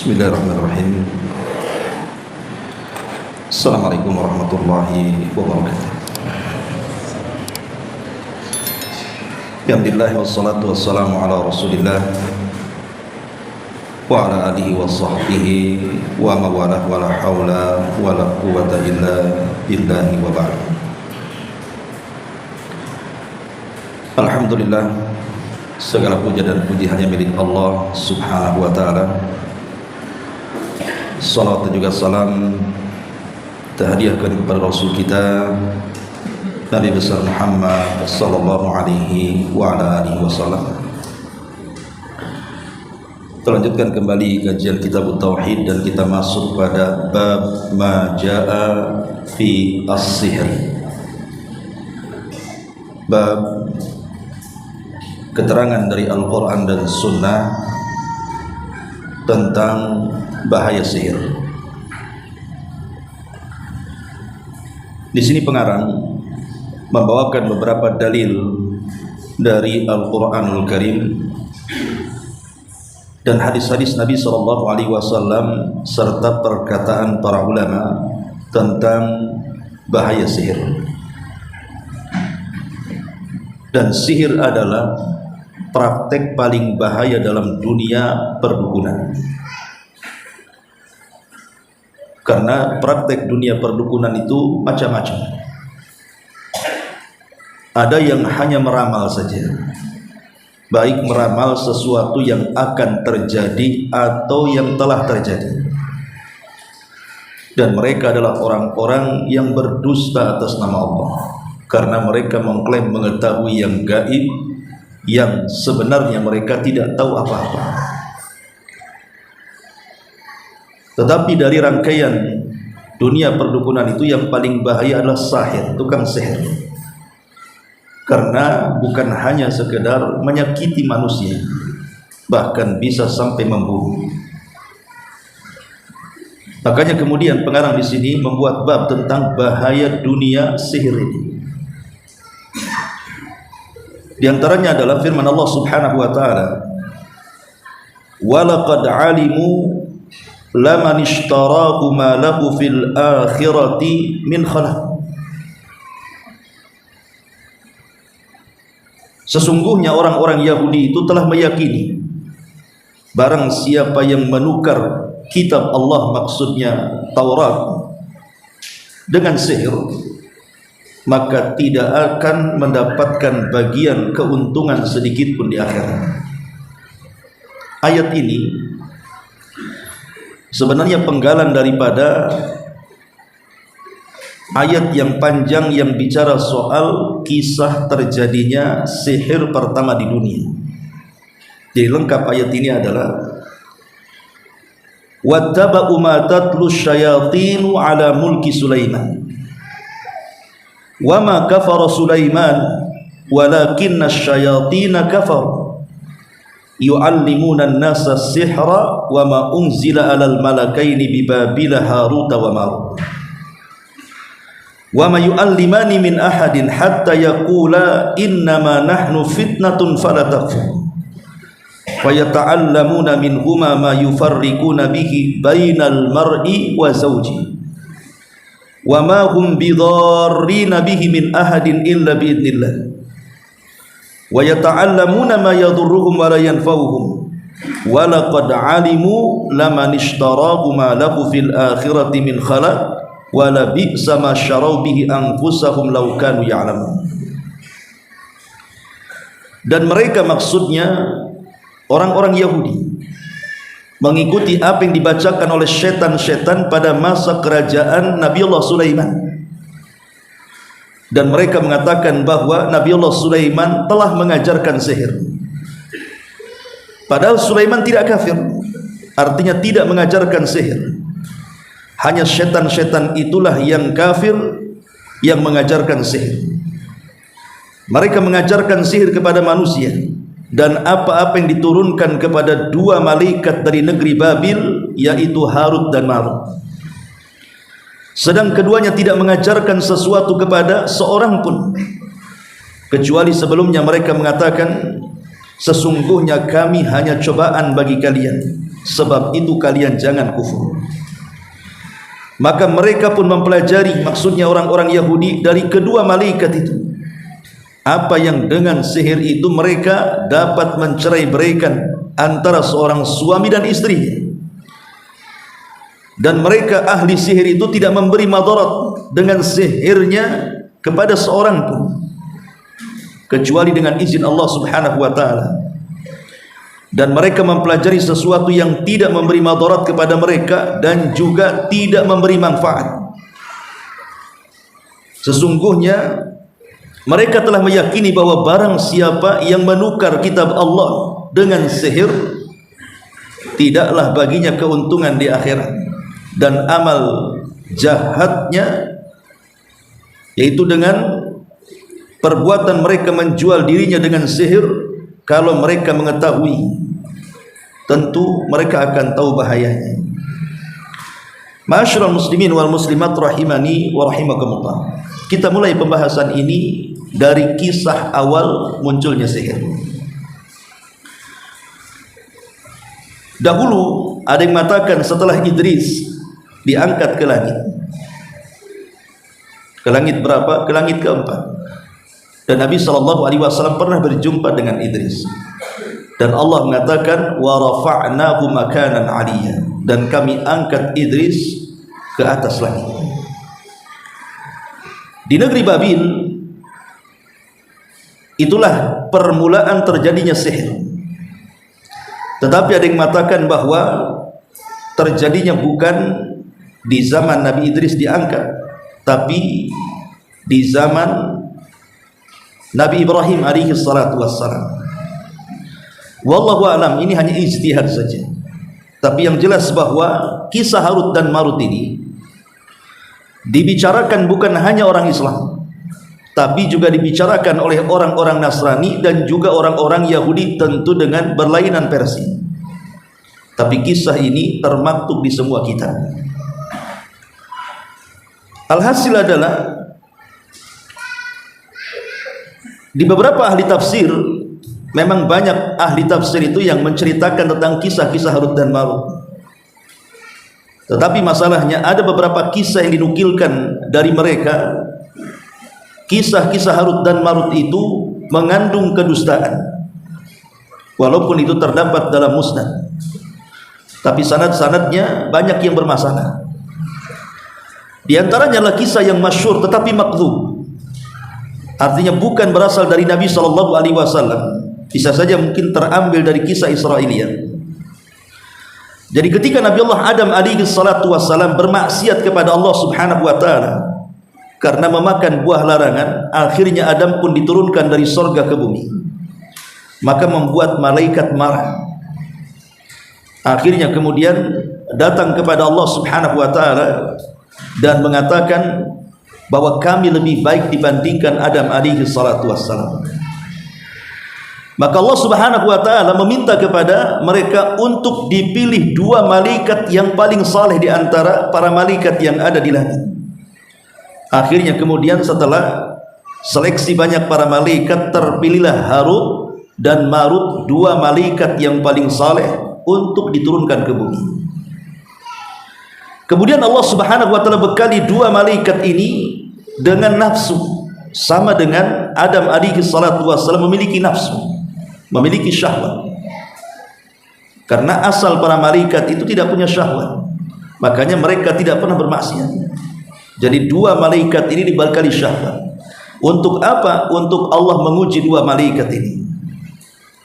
Bismillahirrahmanirrahim. Assalamualaikum warahmatullahi wabarakatuh. Alhamdulillah wassalatu wassalamu ala Rasulillah wa ala alihi wa sahbihi wa mawalah wa la hawla wa la quwwata illa billahi wa ba'd. Alhamdulillah, segala puja dan puji hanya milik Allah Subhanahu wa ta'ala. Salawat dan juga salam terhadiahkan kepada Rasul kita Nabi besar Muhammad sallallahu alaihi wa ala alihi wasallam. Terlanjutkan kembali kajian kitab Tauhid dan kita masuk pada bab ma jaa fi as-sihr. Bab keterangan dari Al-Quran dan Sunnah tentang bahaya sihir. Di sini pengarang membawakan beberapa dalil dari Al-Quranul Karim dan hadis-hadis Nabi SAW serta perkataan para ulama tentang bahaya sihir. Dan sihir adalah praktek paling bahaya dalam dunia perdukunan. Karena praktek dunia perdukunan itu macam-macam. Ada yang hanya meramal saja, baik meramal sesuatu yang akan terjadi atau yang telah terjadi. Dan mereka adalah orang-orang yang berdusta atas nama Allah, karena mereka mengklaim mengetahui yang gaib, yang sebenarnya mereka tidak tahu apa-apa. Tetapi dari rangkaian dunia perdukunan itu yang paling bahaya adalah sahir, tukang sihir. Karena bukan hanya sekedar menyakiti manusia, bahkan bisa sampai membunuh. Makanya kemudian pengarang di sini membuat bab tentang bahaya dunia sihir ini. Di antaranya adalah firman Allah Subhanahu wa taala, "Wa laqad 'alimu laman ishtarahu ma lahu fil akhirati min khalaq." Sesungguhnya orang-orang Yahudi itu telah meyakini barang siapa yang menukar kitab Allah, maksudnya Taurat, dengan sihir, maka tidak akan mendapatkan bagian keuntungan sedikit pun di akhirat. Ayat ini sebenarnya penggalan daripada ayat yang panjang yang bicara soal kisah terjadinya sihir pertama di dunia. Jadi lengkap ayat ini adalah wattaba'u ma tatlu syayatinu ala mulki Sulaiman wa ma kafara Sulaiman walakinna asyayatina kafaru yu'allimuna an-nasa as-sihra wa ma unzila 'alal malakaini bi Babila Harut wa Marut wa ma yu'allimani min ahadin hatta yaqula innama nahnu fitnatun fala takfur fa yata'allamuna minhuma ma yufarriquna bihi bainal mar'i wa zawji wa ma hum bidarrina bihi min ahadin illa biidznillah wa yata'allamuna ma yadurruhum wa la yanfa'uhum wa laqad 'alimu laman ishtarahu ma lahu fil akhirati min khalaq wa la bi'sa ma syarau bihi anfusahum law kanu ya'lamun. Dan mereka maksudnya orang-orang Yahudi mengikuti apa yang dibacakan oleh setan-setan pada masa kerajaan Nabiullah Sulaiman. Dan mereka mengatakan bahwa Nabiullah Sulaiman telah mengajarkan sihir. Padahal Sulaiman tidak kafir, artinya tidak mengajarkan sihir. Hanya setan-setan itulah yang kafir, yang mengajarkan sihir. Mereka mengajarkan sihir kepada manusia, dan apa-apa yang diturunkan kepada dua malaikat dari negeri Babil, yaitu Harut dan Marut. Sedang keduanya tidak mengajarkan sesuatu kepada seorang pun, kecuali sebelumnya mereka mengatakan, sesungguhnya kami hanya cobaan bagi kalian, sebab itu kalian jangan kufur. Maka mereka pun mempelajari, maksudnya orang-orang Yahudi, dari kedua malaikat itu apa yang dengan sihir itu mereka dapat mencerai-beraikan antara seorang suami dan istrinya. Dan mereka ahli sihir itu tidak memberi madarat dengan sihirnya kepada seorang pun kecuali dengan izin Allah Subhanahu wa taala. Dan mereka mempelajari sesuatu yang tidak memberi madarat kepada mereka dan juga tidak memberi manfaat. Sesungguhnya mereka telah meyakini bahwa barang siapa yang menukar kitab Allah dengan sihir, tidaklah baginya keuntungan di akhirat. Dan amal jahatnya, yaitu dengan perbuatan mereka menjual dirinya dengan sihir, kalau mereka mengetahui, tentu mereka akan tahu bahayanya. Ma'asyiral muslimin wal muslimat rahimani wa rahimakumullah. Kita mulai pembahasan ini dari kisah awal munculnya sihir. Dahulu ada yang mengatakan setelah Idris diangkat ke langit. Ke langit berapa? Ke langit keempat. Dan Nabi SAW pernah berjumpa dengan Idris. Dan Allah mengatakan wa rafa'nahu makanan 'aliyya, dan kami angkat Idris ke atas langit. Di negeri Babil itulah permulaan terjadinya sihir. Tetapi ada yang mengatakan bahwa terjadinya bukan di zaman Nabi Idris diangkat, tapi di zaman Nabi Ibrahim alaihi salatu wassalam. Wallahu alam, ini hanya ijtihad saja. Tapi yang jelas bahwa kisah Harut dan Marut ini dibicarakan bukan hanya orang Islam, tapi juga dibicarakan oleh orang-orang Nasrani dan juga orang-orang Yahudi, tentu dengan berlainan versi. Tapi kisah ini termaktub di semua kitab. Alhasil adalah di beberapa ahli tafsir, memang banyak ahli tafsir itu yang menceritakan tentang kisah-kisah Harut dan Marut. Tetapi masalahnya ada beberapa kisah yang dinukilkan dari mereka. Kisah-kisah Harut dan Marut itu mengandung kedustaan, walaupun itu terdapat dalam musnad, tapi sanad-sanadnya banyak yang bermasalah. Di antaranya adalah kisah yang masyhur tetapi makdzub, artinya bukan berasal dari Nabi SAW. Bisa saja mungkin terambil dari kisah Israiliyat. Jadi ketika Nabi Allah Adam alaihi salatu wassalam bermaksiat kepada Allah Subhanahu wa taala karena memakan buah larangan, akhirnya Adam pun diturunkan dari surga ke bumi. Maka membuat malaikat marah. Akhirnya kemudian datang kepada Allah Subhanahu wa taala dan mengatakan bahwa kami lebih baik dibandingkan Adam alaihi salatu wassalam. Maka Allah Subhanahu wa taala meminta kepada mereka untuk dipilih dua malaikat yang paling saleh di antara para malaikat yang ada di langit. Akhirnya kemudian setelah seleksi banyak para malaikat, terpilihlah Harut dan Marut, dua malaikat yang paling saleh, untuk diturunkan ke bumi. Kemudian Allah Subhanahu wa taala bekali dua malaikat ini dengan nafsu, sama dengan Adam alaihi salatu wassalam memiliki nafsu, memiliki syahwat. Karena asal para malaikat itu tidak punya syahwat, makanya mereka tidak pernah bermaksiat. Jadi dua malaikat ini dibekali syahwat. Untuk apa? Untuk Allah menguji dua malaikat ini.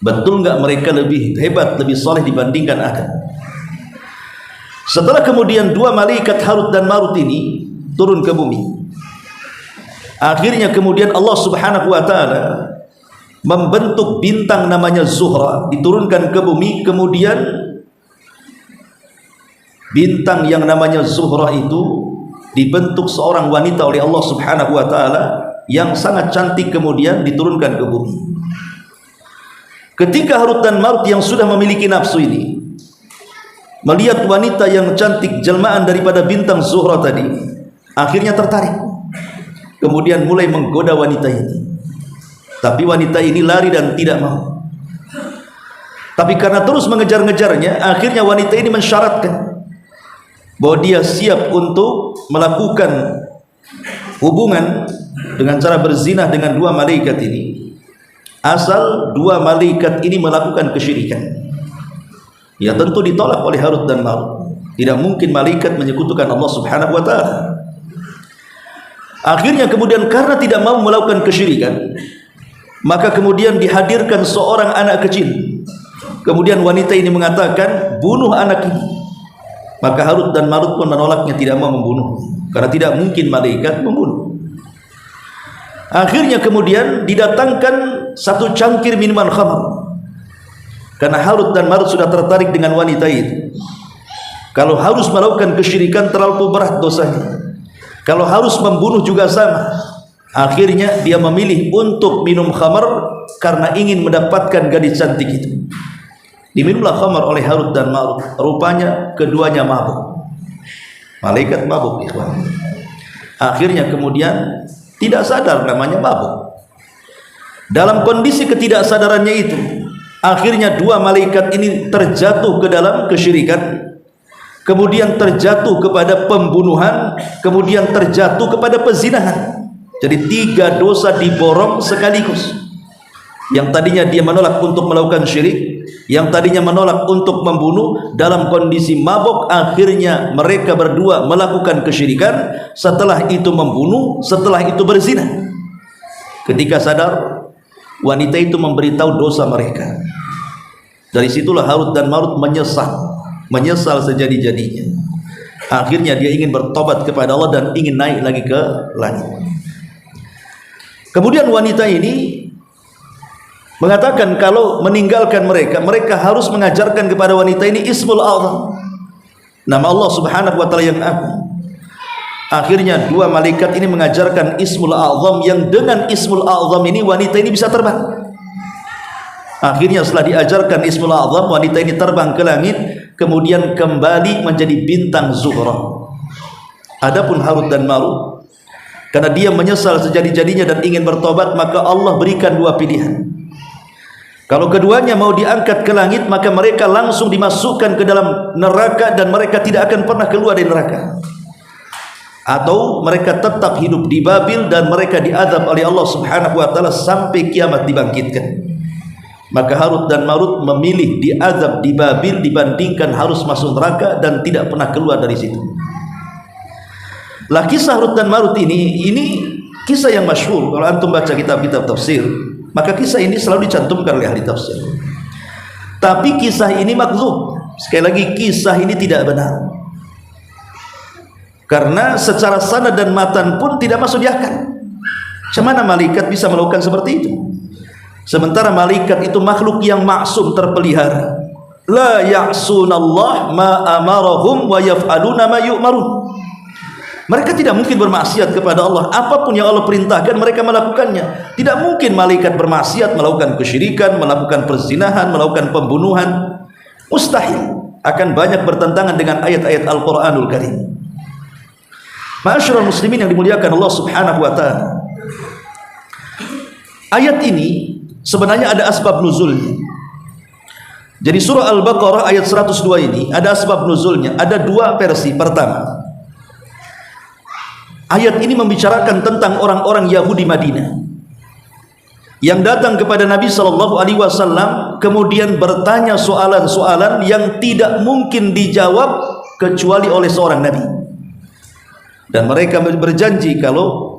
Betul nggak mereka lebih hebat, lebih soleh dibandingkan Adam? Setelah kemudian dua malaikat Harut dan Marut ini turun ke bumi, akhirnya kemudian Allah Subhanahu wa taala membentuk bintang namanya Zuhra, diturunkan ke bumi. Kemudian bintang yang namanya Zuhra itu dibentuk seorang wanita oleh Allah Subhanahu wa taala yang sangat cantik, kemudian diturunkan ke bumi. Ketika Harut dan Marut yang sudah memiliki nafsu ini melihat wanita yang cantik jelmaan daripada bintang Zuhra tadi, akhirnya tertarik, kemudian mulai menggoda wanita ini. Tapi wanita ini lari dan tidak mau. Tapi karena terus mengejar-ngejarnya, akhirnya wanita ini mensyaratkan bahwa dia siap untuk melakukan hubungan dengan cara berzinah dengan dua malaikat ini, asal dua malaikat ini melakukan kesyirikan. Ya tentu ditolak oleh Harut dan Marut. Tidak mungkin malaikat menyekutukan Allah Subhanahu wa ta'ala. Akhirnya kemudian karena tidak mau melakukan kesyirikan, maka kemudian dihadirkan seorang anak kecil. Kemudian wanita ini mengatakan, bunuh anak ini. Maka Harut dan Marut pun menolaknya, tidak mau membunuh, karena tidak mungkin malaikat membunuh. Akhirnya kemudian didatangkan satu cangkir minuman khamr, karena Harut dan Marut sudah tertarik dengan wanita itu. Kalau harus melakukan kesyirikan terlalu berat dosanya, kalau harus membunuh juga sama. Akhirnya dia memilih untuk minum khamr karena ingin mendapatkan gadis cantik itu. Diminumlah khamr oleh Harut dan Marut. Rupanya keduanya mabuk. Malaikat mabuk, ikhwan. Akhirnya kemudian tidak sadar namanya mabuk. Dalam kondisi ketidaksadarannya itu, akhirnya dua malaikat ini terjatuh ke dalam kesyirikan, kemudian terjatuh kepada pembunuhan, kemudian terjatuh kepada pezinahan. Jadi tiga dosa diborong sekaligus. Yang tadinya dia menolak untuk melakukan syirik, yang tadinya menolak untuk membunuh, dalam kondisi mabuk akhirnya mereka berdua melakukan kesyirikan, setelah itu membunuh, setelah itu berzina. Ketika sadar, wanita itu memberitahu dosa mereka. Dari situlah Harut dan Marut menyesal sejadi-jadinya. Akhirnya dia ingin bertobat kepada Allah dan ingin naik lagi ke langit. Kemudian wanita ini mengatakan kalau meninggalkan mereka harus mengajarkan kepada wanita ini Ismul A'zam, nama Allah Subhanahu wa ta'ala yang agung. Akhirnya dua malaikat ini mengajarkan Ismul A'zam, yang dengan Ismul A'zam ini wanita ini bisa terbang. Akhirnya setelah diajarkan Ismul A'zam, wanita ini terbang ke langit, kemudian kembali menjadi bintang Zuhra. Adapun Harut dan Marut, karena dia menyesal sejadi-jadinya dan ingin bertobat, maka Allah berikan dua pilihan. Kalau keduanya mau diangkat ke langit, maka mereka langsung dimasukkan ke dalam neraka dan mereka tidak akan pernah keluar dari neraka. Atau mereka tetap hidup di Babil dan mereka diazab oleh Allah Subhanahu wa ta'ala sampai kiamat dibangkitkan. Maka Harut dan Marut memilih diazab di Babil dibandingkan harus masuk neraka dan tidak pernah keluar dari situ. Lah kisah Harut dan Marut ini kisah yang masyhur. Kalau antum baca kitab-kitab tafsir, maka kisah ini selalu dicantumkan oleh ahli tafsir. Tapi kisah ini makdzub. Sekali lagi, kisah ini tidak benar. Karena secara sanad dan matan pun tidak masuk di akal. Macam mana malaikat bisa melakukan seperti itu? Sementara malaikat itu makhluk yang maksum, terpelihara. La ya'sunallah ma amarahum wa yaf'aluna ma yu'marun. Mereka tidak mungkin bermaksiat kepada Allah. Apapun yang Allah perintahkan mereka melakukannya. Tidak mungkin malaikat bermaksiat, melakukan kesyirikan, melakukan perzinahan, melakukan pembunuhan. Mustahil. Akan banyak bertentangan dengan ayat-ayat Al-Quranul Karim. Ma'asyiral muslimin yang dimuliakan Allah Subhanahu wa ta'ala, ayat ini sebenarnya ada asbab nuzulnya. Jadi surah Al-Baqarah ayat 102 ini ada asbab nuzulnya. Ada dua versi. Pertama, ayat ini membicarakan tentang orang-orang Yahudi Madinah yang datang kepada Nabi SAW, kemudian bertanya soalan-soalan yang tidak mungkin dijawab kecuali oleh seorang Nabi. Dan mereka berjanji kalau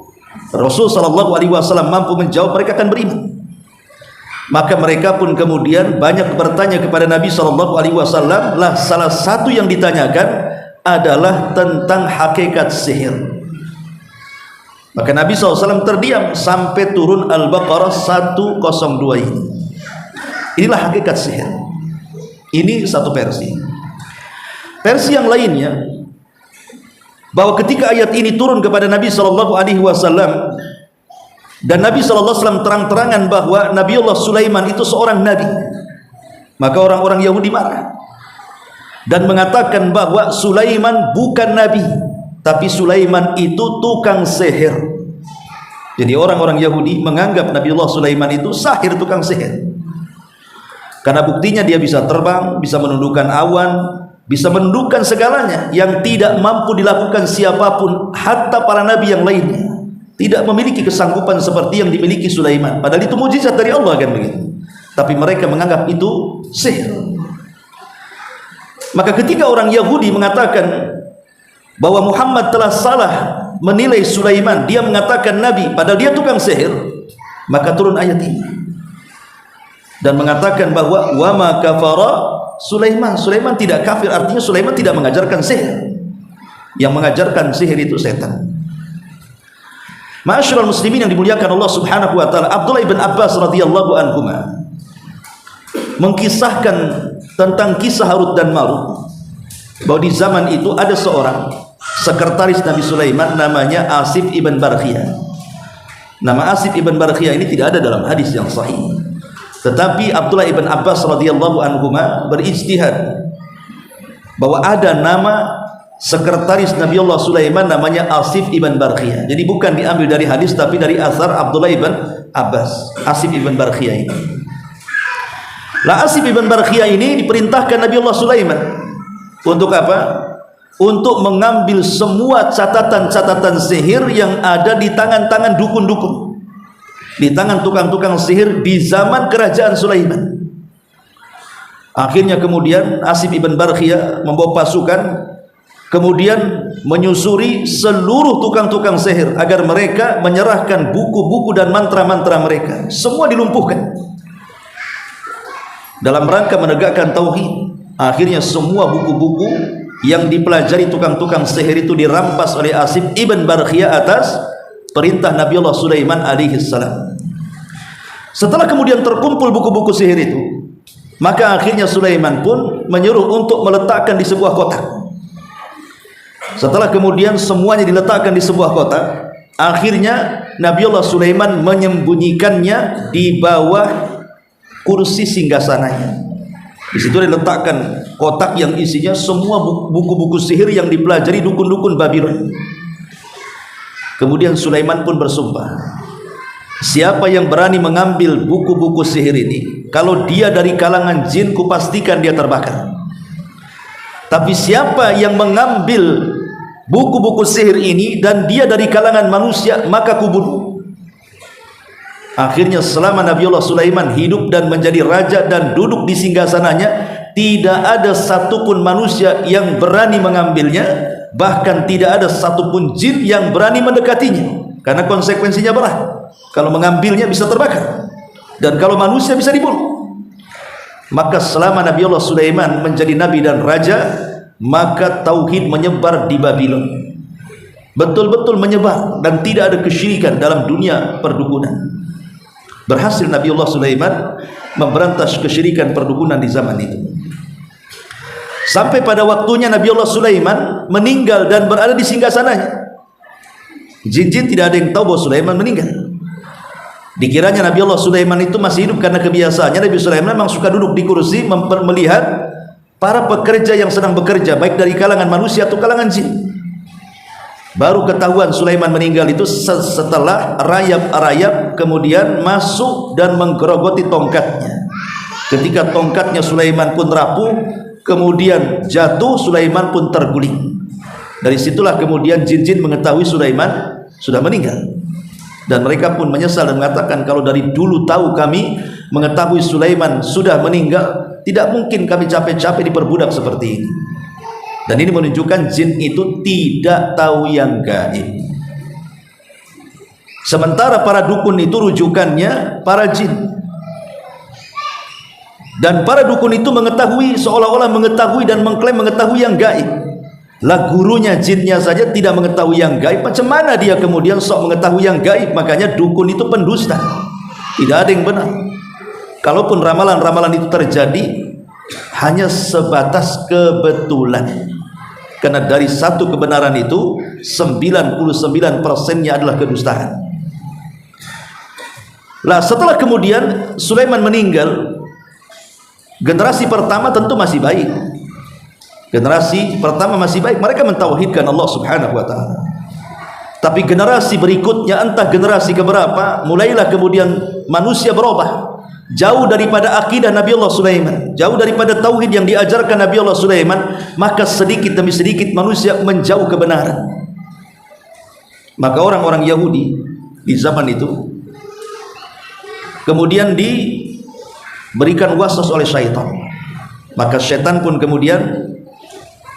Rasul SAW mampu menjawab, mereka akan beriman. Maka mereka pun kemudian banyak bertanya kepada Nabi SAW. Lah salah satu yang ditanyakan adalah tentang hakikat sihir. Maka Nabi SAW terdiam sampai turun Al-Baqarah 102 ini. Inilah hakikat sihir. Ini satu versi. Versi yang lainnya, bahwa ketika ayat ini turun kepada Nabi SAW, dan Nabi SAW terang-terangan bahwa Nabiullah Sulaiman itu seorang nabi, maka orang-orang Yahudi marah dan mengatakan bahwa Sulaiman bukan nabi, tapi Sulaiman itu tukang sihir. Jadi orang-orang Yahudi menganggap Nabiullah Sulaiman itu sahir, tukang sihir. Karena buktinya dia bisa terbang, bisa menundukkan awan, bisa menundukkan segalanya yang tidak mampu dilakukan siapapun, hatta para nabi yang lainnya tidak memiliki kesanggupan seperti yang dimiliki Sulaiman. Padahal itu mujizat dari Allah kan begitu. Tapi mereka menganggap itu sihir. Maka ketika orang Yahudi mengatakan bahwa Muhammad telah salah menilai Sulaiman, dia mengatakan nabi padahal dia tukang sihir, maka turun ayat ini dan mengatakan bahwa wa ma kafara Sulaiman, Sulaiman tidak kafir, artinya Sulaiman tidak mengajarkan sihir. Yang mengajarkan sihir itu setan. Ma'asyiral muslimin yang dimuliakan Allah Subhanahu wa taala, Abdullah ibn Abbas radhiyallahu anhuma mengkisahkan tentang kisah Harut dan Marut, bahwa di zaman itu ada seorang sekretaris Nabi Sulaiman namanya Asif ibn Barkhiyah. Nama Asif ibn Barkhiyah ini tidak ada dalam hadis yang sahih. Tetapi Abdullah ibn Abbas radhiyallahu anhuma berijtihad bahwa ada nama sekretaris Nabi Allah Sulaiman namanya Asif ibn Barkhiyah. Jadi bukan diambil dari hadis tapi dari asar Abdullah ibn Abbas, Asif ibn Barkhiyah ini. Lah Asif ibn Barkhiyah ini diperintahkan Nabi Allah Sulaiman untuk apa? Untuk mengambil semua catatan-catatan sihir yang ada di tangan-tangan dukun-dukun, di tangan tukang-tukang sihir di zaman kerajaan Sulaiman. Akhirnya kemudian Asif ibn Barkhiyah membawa pasukan, kemudian menyusuri seluruh tukang-tukang sihir agar mereka menyerahkan buku-buku dan mantra-mantra mereka. Semua dilumpuhkan dalam rangka menegakkan tauhid. Akhirnya semua buku-buku yang dipelajari tukang-tukang sihir itu dirampas oleh Asif ibn Barkhiyah atas perintah Nabi Allah Sulaiman alaihi salam. Setelah kemudian terkumpul buku-buku sihir itu, maka akhirnya Sulaiman pun menyuruh untuk meletakkan di sebuah kotak. Setelah kemudian semuanya diletakkan di sebuah kotak, akhirnya Nabi Allah Sulaiman menyembunyikannya di bawah kursi singgasananya. Di situ diletakkan kotak yang isinya semua buku-buku sihir yang dipelajari dukun-dukun Babylon. Kemudian Sulaiman pun bersumpah, siapa yang berani mengambil buku-buku sihir ini, kalau dia dari kalangan jin, kupastikan dia terbakar. Tapi siapa yang mengambil buku-buku sihir ini dan dia dari kalangan manusia, maka kubunuh. Akhirnya selama Nabi Allah Sulaiman hidup dan menjadi raja dan duduk di singgasananya, tidak ada satupun manusia yang berani mengambilnya, bahkan tidak ada satupun jin yang berani mendekatinya, karena konsekuensinya berat. Kalau mengambilnya bisa terbakar, dan kalau manusia bisa dibunuh. Maka selama Nabi Allah Sulaiman menjadi nabi dan raja, maka tauhid menyebar di Babylon, betul-betul menyebar, dan tidak ada kesyirikan dalam dunia perdukunan. Berhasil Nabi Allah Sulaiman memberantas kesyirikan perdukunan di zaman itu. Sampai pada waktunya Nabi Allah Sulaiman meninggal dan berada di singgasananya. Jin-jin tidak ada yang tahu bahwa Sulaiman meninggal. Dikiranya Nabi Allah Sulaiman itu masih hidup, karena kebiasaannya Nabi Sulaiman memang suka duduk di kursi melihat para pekerja yang sedang bekerja, baik dari kalangan manusia atau kalangan jin. Baru ketahuan Sulaiman meninggal itu setelah rayap-rayap kemudian masuk dan menggerogoti tongkatnya. Ketika tongkatnya Sulaiman pun rapuh, kemudian jatuh, Sulaiman pun terguling. Dari situlah kemudian jin-jin mengetahui Sulaiman sudah meninggal, dan mereka pun menyesal dan mengatakan, kalau dari dulu tahu kami mengetahui Sulaiman sudah meninggal, tidak mungkin kami capek-capek diperbudak seperti ini. Dan ini menunjukkan jin itu tidak tahu yang gaib. Sementara para dukun itu rujukannya para jin. Dan para dukun itu mengetahui, seolah-olah mengetahui dan mengklaim mengetahui yang gaib. Lah gurunya jinnya saja tidak mengetahui yang gaib, macam mana dia kemudian sok mengetahui yang gaib? Makanya dukun itu pendusta. Tidak ada yang benar. Kalaupun ramalan-ramalan itu terjadi, hanya sebatas kebetulan. Karena dari satu kebenaran itu 99%-nya adalah kedustaan. Lah setelah kemudian Sulaiman meninggal, generasi pertama tentu masih baik. Generasi pertama masih baik, mereka mentauhidkan Allah Subhanahu wa taala. Tapi generasi berikutnya, entah generasi keberapa, mulailah kemudian manusia berubah. jauh daripada akidah Nabi Allah Sulaiman, jauh daripada tauhid yang diajarkan Nabi Allah Sulaiman, maka sedikit demi sedikit manusia menjauh kebenaran. Maka orang-orang Yahudi di zaman itu kemudian diberikan waswas oleh syaitan. Maka syaitan pun kemudian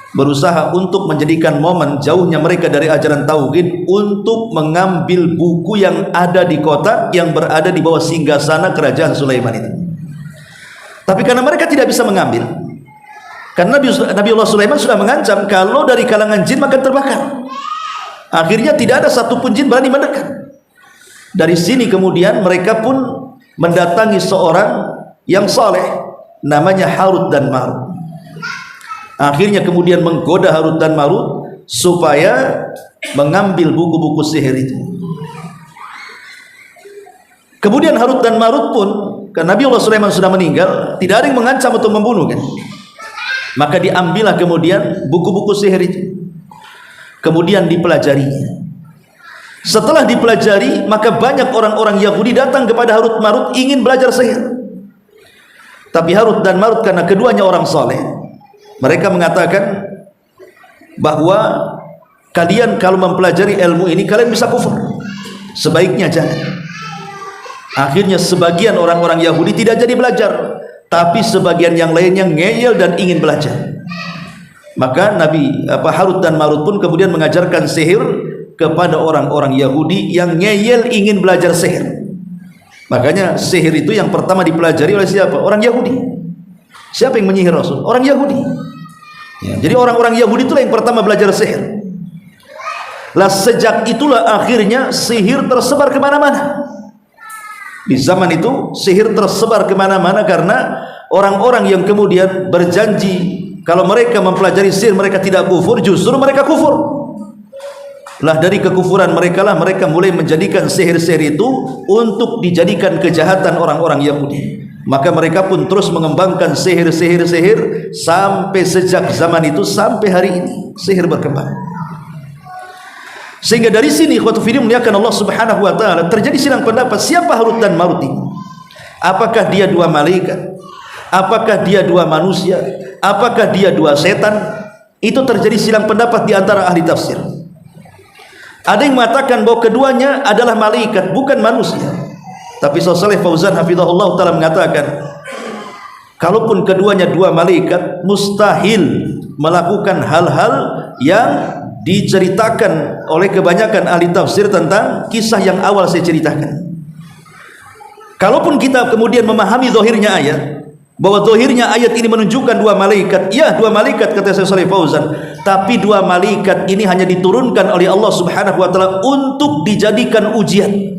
berusaha untuk menjadikan momen jauhnya mereka dari ajaran tauhid untuk mengambil buku yang ada di kota yang berada di bawah singgasana kerajaan Sulaiman itu. Tapi karena mereka tidak bisa mengambil, karena Nabi Allah Sulaiman sudah mengancam kalau dari kalangan jin maka terbakar. Akhirnya tidak ada satupun jin berani mendekat. Dari sini kemudian mereka pun mendatangi seorang yang saleh namanya Harut dan Marut. Akhirnya kemudian menggoda Harut dan Marut supaya mengambil buku-buku sihir itu. Kemudian Harut dan Marut pun, karena Nabi Allah Sulaiman sudah meninggal, tidak ada yang mengancam untuk membunuh kan. Maka diambillah kemudian buku-buku sihir itu, kemudian dipelajarinya. Setelah dipelajari, maka banyak orang-orang Yahudi datang kepada Harut Marut ingin belajar sihir. Tapi Harut dan Marut karena keduanya orang soleh, mereka mengatakan bahwa kalian kalau mempelajari ilmu ini kalian bisa kufur, sebaiknya jangan. Akhirnya sebagian orang-orang Yahudi tidak jadi belajar, tapi sebagian yang lainnya ngeyel dan ingin belajar. Maka Harut dan Marut pun kemudian mengajarkan sihir kepada orang-orang Yahudi yang ngeyel ingin belajar sihir. Makanya sihir itu yang pertama dipelajari oleh siapa? Orang Yahudi. Siapa yang menyihir Rasul? Orang Yahudi. Ya, jadi orang-orang Yahudi itulah yang pertama belajar sihir. Lah sejak itulah akhirnya sihir tersebar kemana-mana. Di zaman itu sihir tersebar kemana-mana karena orang-orang yang kemudian berjanji kalau mereka mempelajari sihir mereka tidak kufur, justru mereka kufur. Lah dari kekufuran mereka lah mereka mulai menjadikan sihir-sihir itu untuk dijadikan kejahatan orang-orang Yahudi. Maka mereka pun terus mengembangkan sihir sampai sejak zaman itu sampai hari ini sihir berkembang. Sehingga dari sini ikhwatu fillah muliakan Allah Subhanahu wa taala terjadi silang pendapat siapa Harut dan Marut ini? Apakah dia dua malaikat? Apakah dia dua manusia? Apakah dia dua setan? Itu terjadi silang pendapat di antara ahli tafsir. Ada yang mengatakan bahwa keduanya adalah malaikat bukan manusia. Tapi Syekh Shalih Fauzan hafizahullah taala mengatakan kalaupun keduanya dua malaikat mustahil melakukan hal-hal yang diceritakan oleh kebanyakan ahli tafsir tentang kisah yang awal saya ceritakan. Kalaupun kita kemudian memahami zahirnya ayat bahwa zahirnya ayat ini menunjukkan dua malaikat, ya dua malaikat kata Syekh Shalih Fauzan, tapi dua malaikat ini hanya diturunkan oleh Allah Subhanahu wa taala untuk dijadikan ujian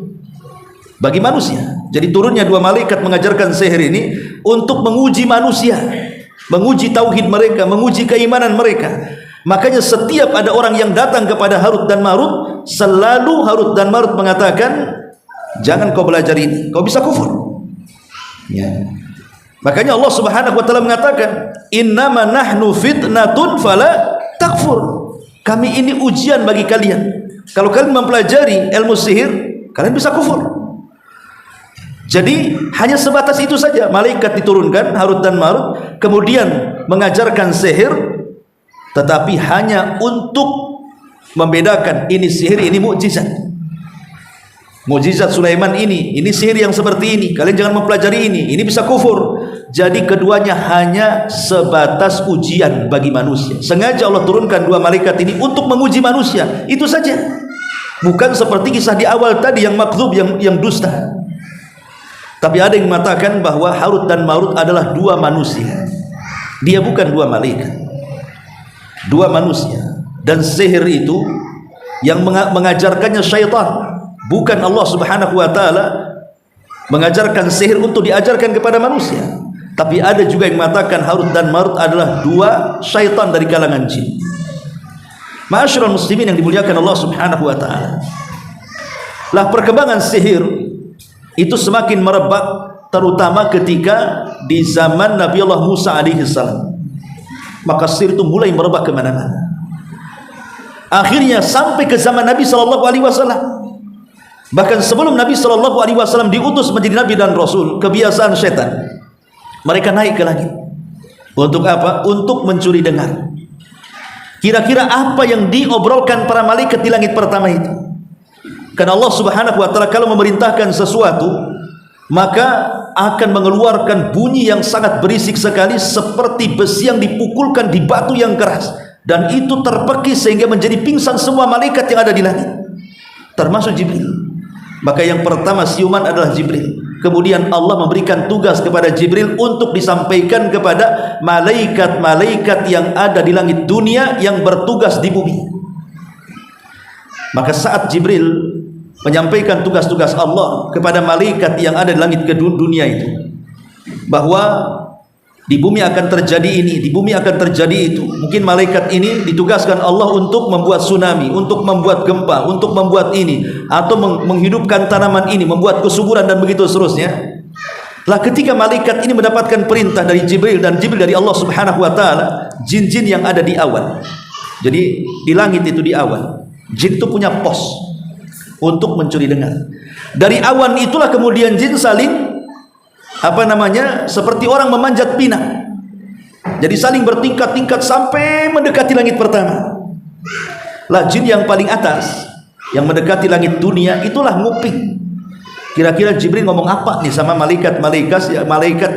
bagi manusia. Jadi turunnya dua malaikat mengajarkan sihir ini untuk menguji manusia, menguji tauhid mereka, menguji keimanan mereka. Makanya setiap ada orang yang datang kepada Harut dan Marut, selalu Harut dan Marut mengatakan jangan kau belajar ini, kau bisa kufur ya. Makanya Allah Subhanahu wa taala mengatakan innama nahnu fitnatun fala takfur, kami ini ujian bagi kalian, kalau kalian mempelajari ilmu sihir kalian bisa kufur. Jadi hanya sebatas itu saja, malaikat diturunkan Harut dan Marut kemudian mengajarkan sihir, tetapi hanya untuk membedakan ini sihir, ini mukjizat. Mukjizat Sulaiman ini sihir yang seperti ini, kalian jangan mempelajari ini bisa kufur. Jadi keduanya hanya sebatas ujian bagi manusia. Sengaja Allah turunkan dua malaikat ini untuk menguji manusia, itu saja. Bukan seperti kisah di awal tadi yang makdzub, yang dusta. Tapi ada yang mengatakan bahwa Harut dan Marut adalah dua manusia. Dia bukan dua malaikat, dua manusia. Dan sihir itu yang mengajarkannya syaitan, bukan Allah Subhanahu wa taala mengajarkan sihir untuk diajarkan kepada manusia. Tapi ada juga yang mengatakan Harut dan Marut adalah dua syaitan dari kalangan jin. Ma'asyiral muslimin yang dimuliakan Allah Subhanahu wa taala. Lah perkembangan sihir itu semakin merebak, terutama ketika di zaman Nabi Allah Musa alaihi salam. Maka sihir itu mulai merebak kemana-mana. Akhirnya sampai ke zaman Nabi SAW. Bahkan sebelum Nabi SAW diutus menjadi Nabi dan Rasul, kebiasaan setan, mereka naik ke langit. Untuk apa? Untuk mencuri dengar. Kira-kira apa yang diobrolkan para malaikat di langit pertama itu? Karena Allah Subhanahu wa ta'ala kalau memerintahkan sesuatu, maka akan mengeluarkan bunyi yang sangat berisik sekali, seperti besi yang dipukulkan di batu yang keras, dan itu terpekik sehingga menjadi pingsan semua malaikat yang ada di langit, termasuk Jibril. Maka yang pertama siuman adalah Jibril. Kemudian Allah memberikan tugas kepada Jibril untuk disampaikan kepada malaikat-malaikat yang ada di langit dunia yang bertugas di bumi. Maka saat Jibril menyampaikan tugas-tugas Allah kepada malaikat yang ada di langit ke dunia itu, bahwa di bumi akan terjadi ini, di bumi akan terjadi itu. Mungkin malaikat ini ditugaskan Allah untuk membuat tsunami, untuk membuat gempa, untuk membuat ini, atau menghidupkan tanaman ini, membuat kesuburan dan begitu seterusnya. Lah ketika malaikat ini mendapatkan perintah dari Jibril dan Jibril dari Allah Subhanahu wa ta'ala, jin-jin yang ada di awan. Jadi di langit itu di awan, jin itu punya pos untuk mencuri dengar. Dari awan itulah kemudian jin saling seperti orang memanjat pinang. Jadi saling bertingkat-tingkat sampai mendekati langit pertama. Lah jin yang paling atas, yang mendekati langit dunia, itulah nguping. Kira-kira Jibril ngomong apa nih sama malaikat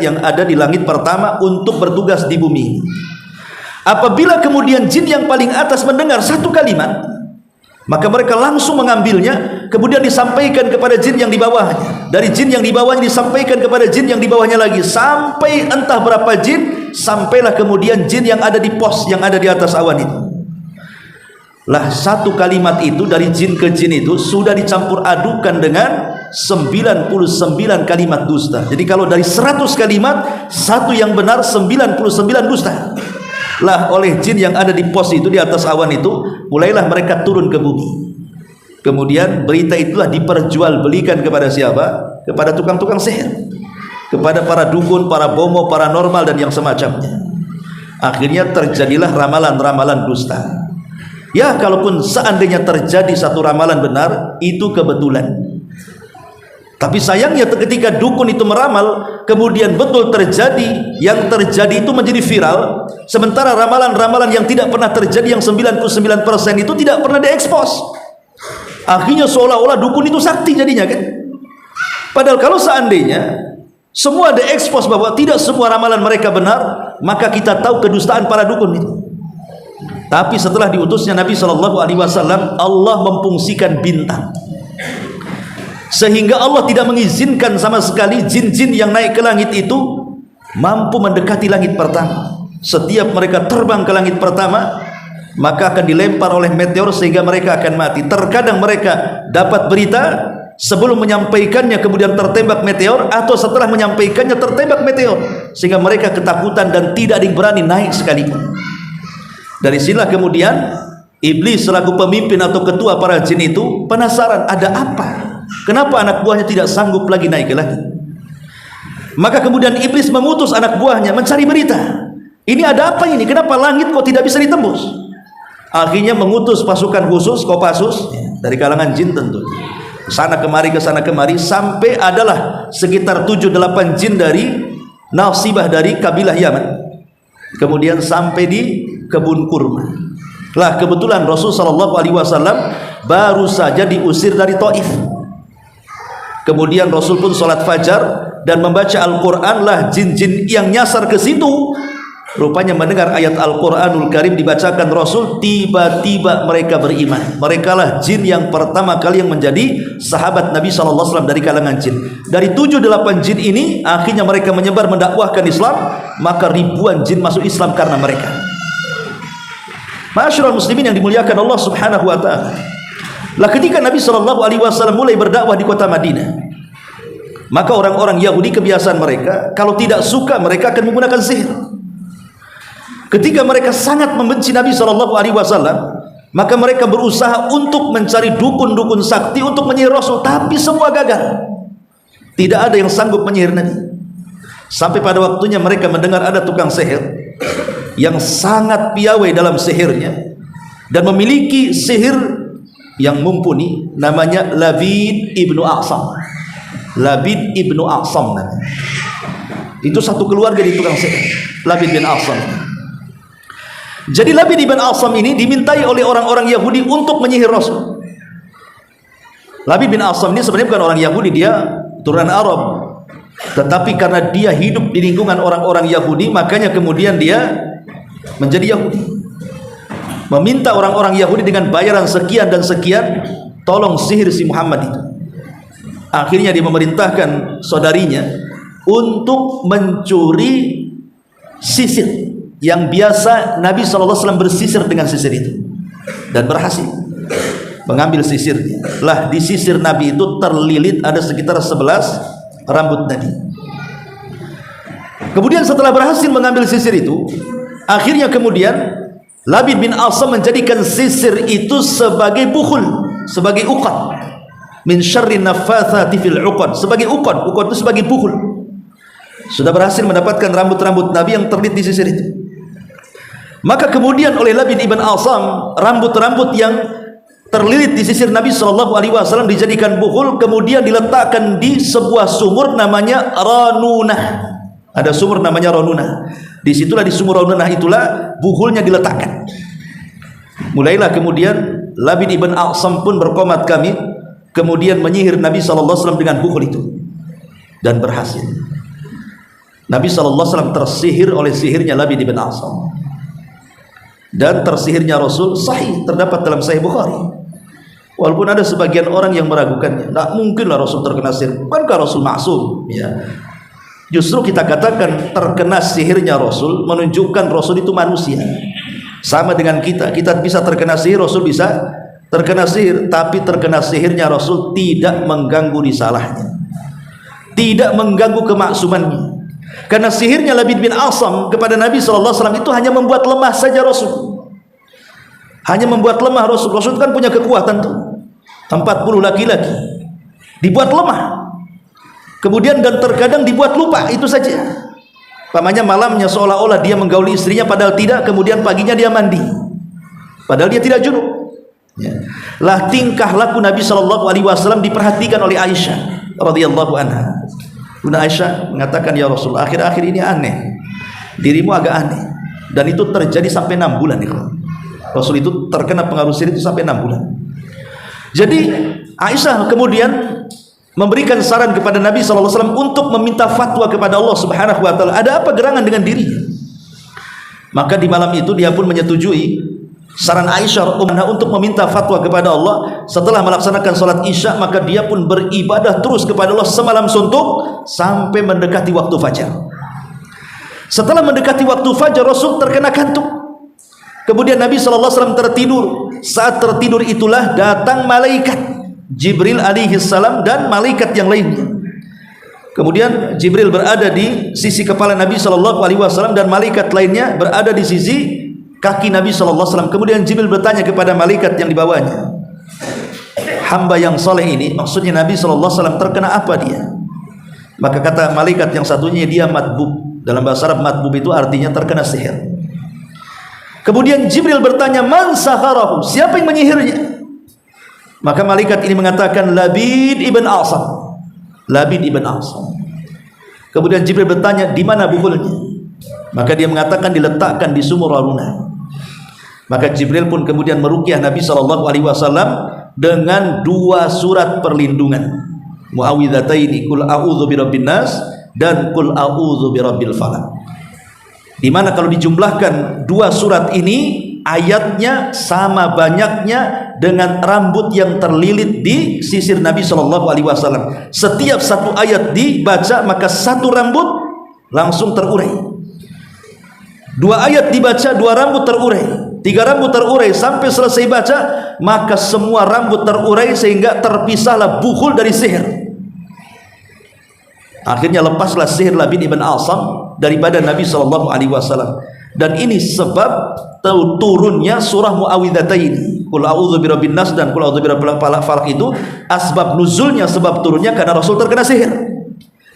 yang ada di langit pertama untuk bertugas di bumi. Apabila kemudian jin yang paling atas mendengar satu kalimat, maka mereka langsung mengambilnya, kemudian disampaikan kepada jin yang di bawahnya. Dari jin yang di bawahnya disampaikan kepada jin yang di bawahnya lagi, sampai entah berapa jin, sampailah kemudian jin yang ada di pos yang ada di atas awan itu. Lah satu kalimat itu dari jin ke jin itu sudah dicampur adukan dengan 99 kalimat dusta. Jadi kalau dari 100 kalimat, satu yang benar, 99 dusta. Lah oleh jin yang ada di pos itu, di atas awan itu, mulailah mereka turun ke bumi. Kemudian berita itulah diperjualbelikan kepada siapa? Kepada tukang-tukang sihir, kepada para dukun, para bomo, paranormal dan yang semacamnya. Akhirnya terjadilah ramalan-ramalan dusta. Ya, kalaupun seandainya terjadi satu ramalan benar, itu kebetulan. Tapi sayangnya ketika dukun itu meramal, kemudian betul terjadi, yang terjadi itu menjadi viral, sementara ramalan-ramalan yang tidak pernah terjadi, yang 99% itu tidak pernah diekspos. Akhirnya seolah-olah dukun itu sakti jadinya kan. Padahal kalau seandainya semua diekspos bahwa tidak semua ramalan mereka benar, maka kita tahu kedustaan para dukun itu. Tapi setelah diutusnya Nabi SAW, Allah memfungsikan bintang, sehingga Allah tidak mengizinkan sama sekali jin-jin yang naik ke langit itu mampu mendekati langit pertama. Setiap mereka terbang ke langit pertama, maka akan dilempar oleh meteor sehingga mereka akan mati. Terkadang mereka dapat berita sebelum menyampaikannya kemudian tertembak meteor, atau setelah menyampaikannya tertembak meteor, sehingga mereka ketakutan dan tidak ada yang berani naik sekalipun. Dari sinilah kemudian iblis selaku pemimpin atau ketua para jin itu penasaran, ada apa? Kenapa anak buahnya tidak sanggup lagi naik ke langit? Maka kemudian iblis mengutus anak buahnya mencari berita. Ini ada apa ini? Kenapa langit kok tidak bisa ditembus? Akhirnya mengutus pasukan khusus, Kopassus, dari kalangan jin tentu, kesana kemari, sampai adalah sekitar 7-8 jin dari Nasibah dari kabilah Yaman. Kemudian sampai di kebun kurma. Lah kebetulan Rasul SAW baru saja diusir dari Taif. Kemudian Rasul pun sholat fajar dan membaca Al-Quran. Lah jin-jin yang nyasar ke situ rupanya mendengar ayat Al-Quranul Karim dibacakan Rasul, tiba-tiba mereka beriman. Mereka lah jin yang pertama kali yang menjadi sahabat Nabi SAW dari kalangan jin. Dari 7-8 jin ini akhirnya mereka menyebar mendakwahkan Islam, maka ribuan jin masuk Islam karena mereka. Ma'asyiral muslimin yang dimuliakan Allah Subhanahu wa ta'ala. Lah ketika Nabi SAW mulai berdakwah di kota Madinah, maka orang-orang Yahudi kebiasaan mereka, kalau tidak suka mereka akan menggunakan sihir. Ketika mereka sangat membenci Nabi SAW, maka mereka berusaha untuk mencari dukun-dukun sakti untuk menyihir Rasul, tapi semua gagal. Tidak ada yang sanggup menyihir Nabi. Sampai pada waktunya mereka mendengar ada tukang sihir yang sangat piawai dalam sihirnya dan memiliki sihir yang mumpuni, namanya Labid ibnu A'sam. Labid ibnu A'sam namanya. Itu satu keluarga di tukang sihir, Labid bin A'sam. Jadi Labid bin A'sam ini dimintai oleh orang-orang Yahudi untuk menyihir Rasul. Labid bin A'sam ini sebenarnya bukan orang Yahudi, dia turunan Arab. Tetapi karena dia hidup di lingkungan orang-orang Yahudi, makanya kemudian dia menjadi Yahudi. Meminta orang-orang Yahudi dengan bayaran sekian dan sekian, tolong sihir si Muhammad itu. Akhirnya dia memerintahkan saudarinya untuk mencuri sisir yang biasa Nabi SAW bersisir dengan sisir itu, dan berhasil mengambil sisirnya. Lah di sisir Nabi itu terlilit ada sekitar 11 rambut Nabi. Kemudian setelah berhasil mengambil sisir itu, akhirnya kemudian Labid bin A'sam menjadikan sisir itu sebagai bukhul, sebagai uqad. Min syarri naffatsati fil uqad, sebagai uqad. Uqad itu sebagai bukhul. Sudah berhasil mendapatkan rambut-rambut Nabi yang terlilit di sisir itu. Maka kemudian oleh Labid ibn A'sam, rambut-rambut yang terlilit di sisir Nabi SAW dijadikan bukhul, kemudian diletakkan di sebuah sumur namanya Ranunah. Ada sumur namanya Ranunah. Disitulah, di sumur Ranunah itulah bukhulnya diletakkan. Mulailah kemudian Labid ibn A'sam pun berkomat kami, kemudian menyihir Nabi SAW dengan bukhul itu, dan berhasil. Nabi SAW tersihir oleh sihirnya Labid ibn A'sam, dan tersihirnya Rasul sahih, terdapat dalam Sahih Bukhari. Walaupun ada sebagian orang yang meragukannya, tak mungkinlah Rasul terkena sihir, bukankah Rasul maksum? Ya. Justru kita katakan terkena sihirnya Rasul menunjukkan Rasul itu manusia, sama dengan kita. Kita bisa terkena sihir, Rasul bisa terkena sihir, tapi terkena sihirnya Rasul tidak mengganggu risalahnya, tidak mengganggu kemaksumannya. Karena sihirnya Labid bin A'sam kepada Nabi SAW itu hanya membuat lemah saja Rasul, hanya membuat lemah Rasul. Rasul kan punya kekuatan tuh, 40 laki-laki dibuat lemah, kemudian dan terkadang dibuat lupa, itu saja. Pamannya malamnya seolah-olah dia menggauli istrinya, padahal tidak. Kemudian paginya dia mandi, padahal dia tidak junub. Ya. Lah tingkah laku Nabi SAW diperhatikan oleh Aisyah radhiyallahu anha. Bunda Aisyah mengatakan, ya Rasul, akhir-akhir ini aneh, dirimu agak aneh. Dan itu terjadi sampai 6 bulan. Rasul itu terkena pengaruh sihir itu sampai 6 bulan. Jadi Aisyah kemudian memberikan saran kepada Nabi SAW untuk meminta fatwa kepada Allah Subhanahu wa Ta'ala, ada apa gerangan dengan dirinya. Maka di malam itu dia pun menyetujui saran Aisyah untuk meminta fatwa kepada Allah. Setelah melaksanakan sholat Isya, maka dia pun beribadah terus kepada Allah semalam suntuk sampai mendekati waktu fajar. Setelah mendekati waktu fajar, Rasul terkena kantuk. Kemudian Nabi SAW tertidur. Saat tertidur itulah datang malaikat Jibril alaihi salam dan malaikat yang lainnya. Kemudian Jibril berada di sisi kepala Nabi SAW dan malaikat lainnya berada di sisi kaki Nabi SAW. Kemudian Jibril bertanya kepada malaikat yang dibawanya, hamba yang soleh ini, maksudnya Nabi SAW, terkena apa dia? Maka kata malaikat yang satunya, dia matbub. Dalam bahasa Arab matbub itu artinya terkena sihir. Kemudian Jibril bertanya, man saharahu, siapa yang menyihirnya? Maka malaikat ini mengatakan, Labid ibn A'sam. Labid ibn A'sam. Kemudian Jibril bertanya, di mana bukulnya? Maka dia mengatakan diletakkan di sumur Ranunah. Maka Jibril pun kemudian meruqyah Nabi SAW dengan 2 surat perlindungan, Muawwidhataini, Qul a'udzu birabbin nas dan Qul a'udzu birabbil falaq. Di mana kalau dijumlahkan 2 surat ini, ayatnya sama banyaknya dengan rambut yang terlilit di sisir Nabi SAW. Setiap satu ayat dibaca, maka 1 rambut langsung terurai. 2 ayat dibaca, 2 rambut terurai. 3 rambut terurai. Sampai selesai baca, maka semua rambut terurai sehingga terpisahlah bukhul dari sihir. Akhirnya lepaslah sihir Labid ibn A'sam daripada Nabi SAW. Dan ini sebab turunnya surah Muawwidhataini, Qul a'udzu birabbin nas dan Qul a'udzu birabbil falaq, itu asbab nuzulnya, sebab turunnya karena Rasul terkena sihir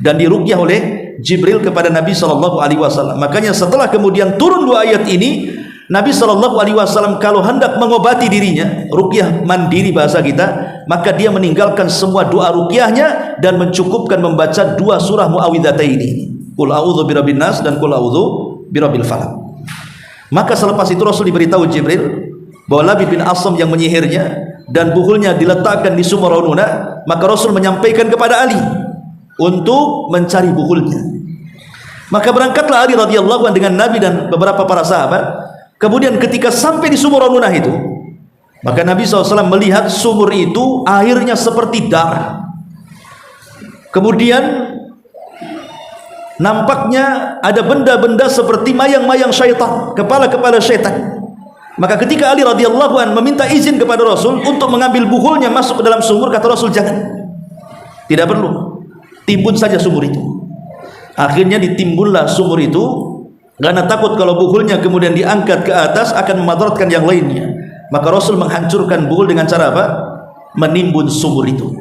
dan diruqyah oleh Jibril kepada Nabi SAW. Makanya setelah kemudian turun 2 ayat ini, Nabi SAW kalau hendak mengobati dirinya, ruqyah mandiri bahasa kita, maka dia meninggalkan semua doa ruqyahnya dan mencukupkan membaca 2 surah muawwidhataini, Qul a'udzu birabbin nas dan Qul a'udzu birabbil falaq. Maka selepas itu Rasul diberitahu Jibril bahwa Labid bin Asam yang menyihirnya dan buhulnya diletakkan di sumur Raununa, maka Rasul menyampaikan kepada Ali untuk mencari buhulnya. Maka berangkatlah Ali radhiyallahu anhu dengan Nabi dan beberapa para sahabat. Kemudian ketika sampai di sumur Raununa itu, maka Nabi SAW melihat sumur itu airnya seperti darah. Kemudian nampaknya ada benda-benda seperti mayang-mayang syaitan, kepala-kepala syaitan. Maka ketika Ali radhiyallahu anhu meminta izin kepada Rasul untuk mengambil buhulnya masuk ke dalam sumur, kata Rasul, jangan, tidak perlu, timbun saja sumur itu. Akhirnya ditimbunlah sumur itu, karena takut kalau buhulnya kemudian diangkat ke atas akan memadaratkan yang lainnya. Maka Rasul menghancurkan buhul dengan cara apa? Menimbun sumur itu.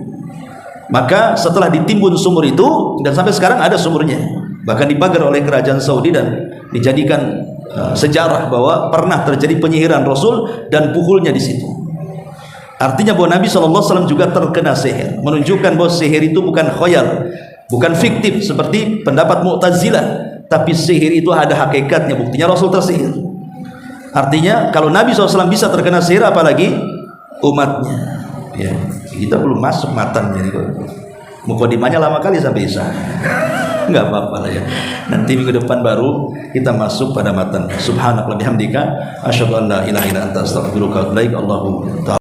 Maka setelah ditimbun sumur itu, dan sampai sekarang ada sumurnya, bahkan dipagar oleh kerajaan Saudi dan dijadikan sejarah bahwa pernah terjadi penyihiran Rasul dan buhulnya di situ. Artinya bahwa Nabi SAW juga terkena sihir, menunjukkan bahwa sihir itu bukan khayal, bukan fiktif seperti pendapat Mu'tazilah, tapi sihir itu ada hakikatnya. Buktinya Rasul tersihir. Artinya kalau Nabi SAW bisa terkena sihir, apalagi umatnya. Ya, kita belum masuk matannya. Mukadimahnya lama kali sampai Isya. Enggak apa-apa lah ya. Nanti minggu depan baru kita masuk pada matan. Subhanallah bihamdika asyhadu an la ilaha illa anta astaghfiruka wa atubu ilaik. Allahu ta'ala